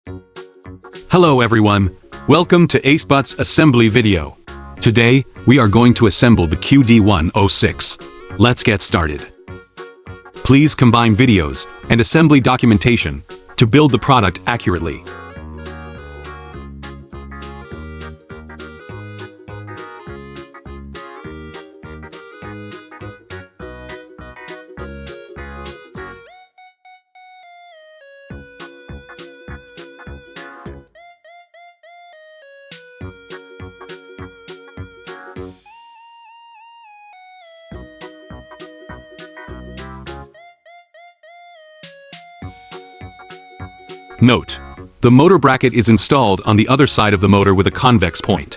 Hello everyone, welcome to ACEBOTT's assembly video. Today, we are going to assemble the QD106. Let's get started. Please combine videos and assembly documentation to build the product accurately. Note: the motor bracket is installed on the other side of the motor with a convex point.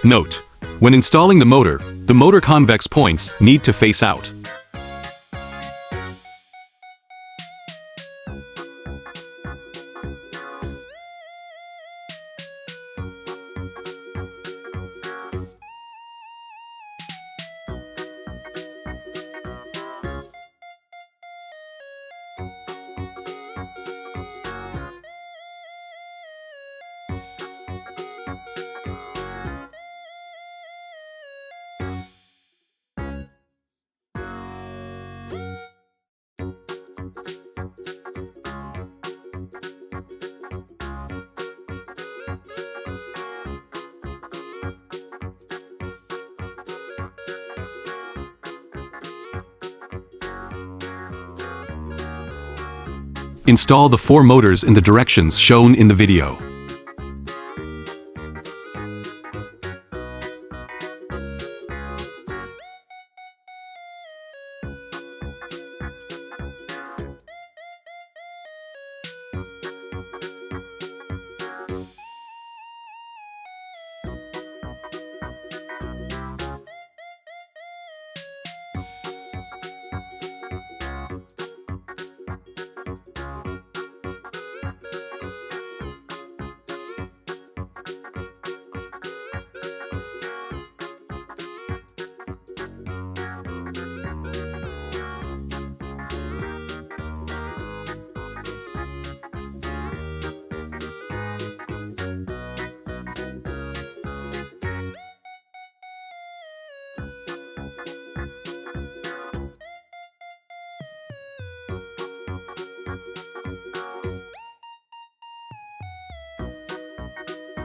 Note: when installing the motor convex points need to face out. Install the 4 motors in the directions shown in the video.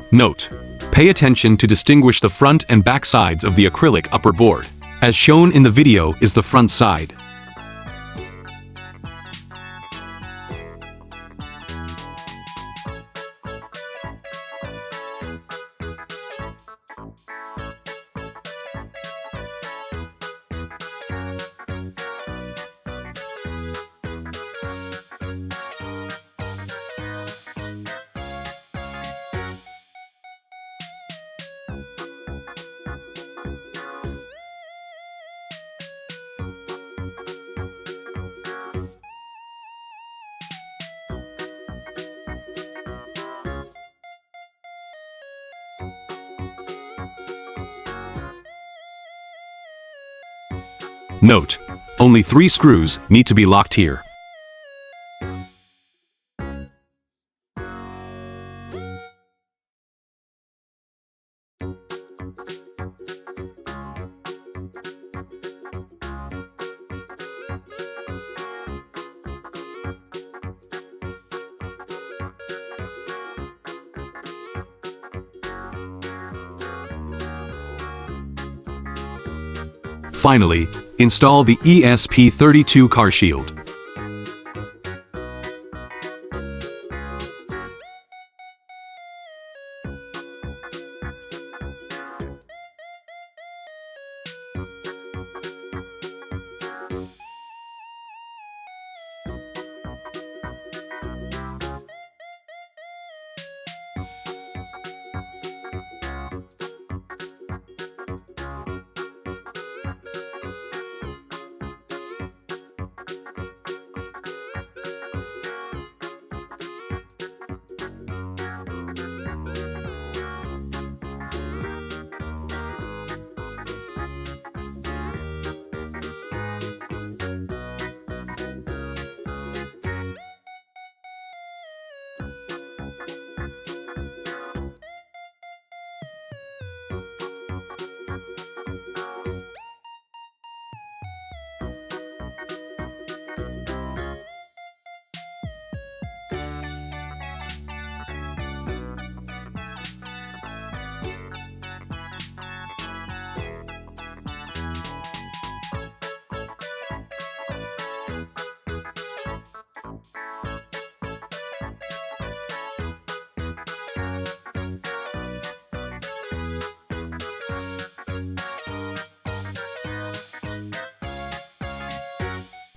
Note: pay attention to distinguish the front and back sides of the acrylic upper board. As shown in the video is the front side. Note: only 3 screws need to be locked here. Finally, install the ESP32 car shield.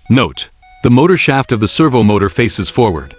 Note: the motor shaft of the servo motor faces forward.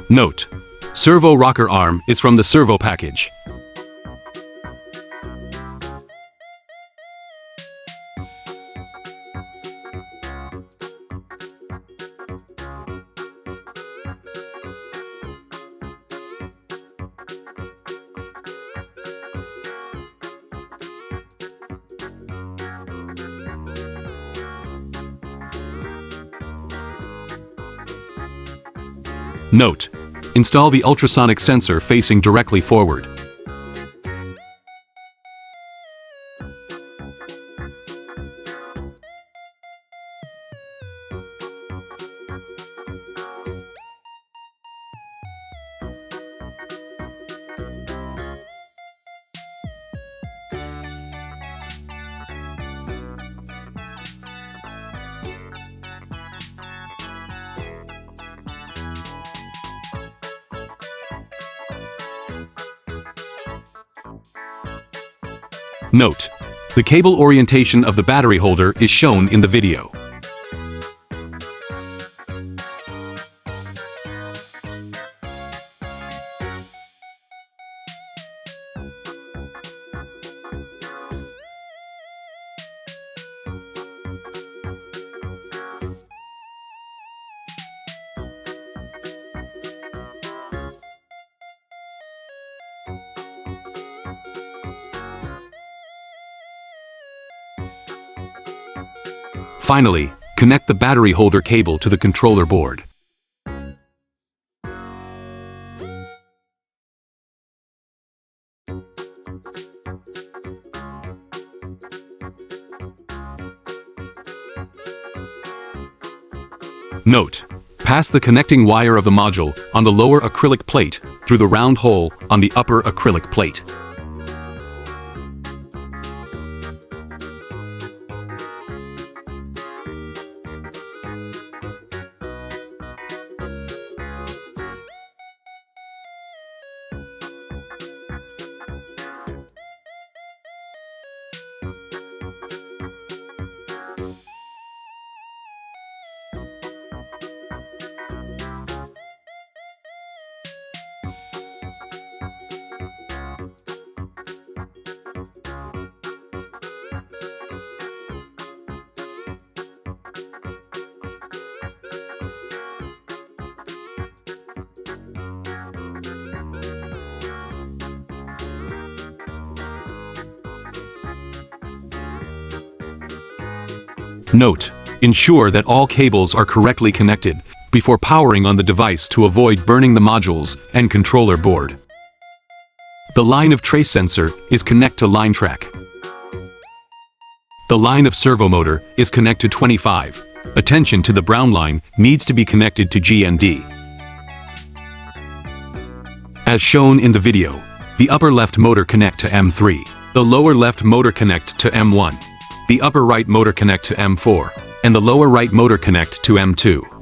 Note: servo rocker arm is from the servo package. Note: install the ultrasonic sensor facing directly forward. Note: the cable orientation of the battery holder is shown in the video. Finally, connect the battery holder cable to the controller board. Note: pass the connecting wire of the module on the lower acrylic plate through the round hole on the upper acrylic plate. Note: ensure that all cables are correctly connected before powering on the device to avoid burning the modules and controller board. The line of trace sensor is connect to line track. The line of servo motor is connect to 25. Attention to the brown line needs to be connected to GND. As shown in the video, the upper left motor connect to M3, the lower left motor connect to M1, the upper right motor connect to M4, and the lower right motor connect to M2.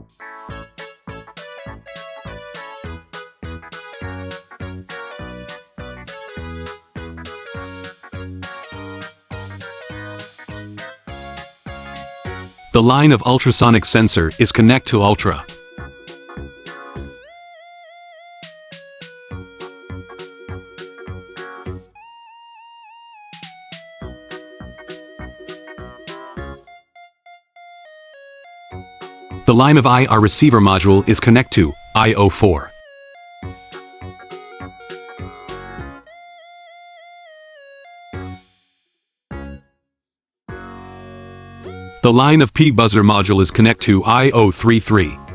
The line of ultrasonic sensor is connect to Ultra. The line of IR receiver module is connect to IO4. The line of P buzzer module is connect to IO33.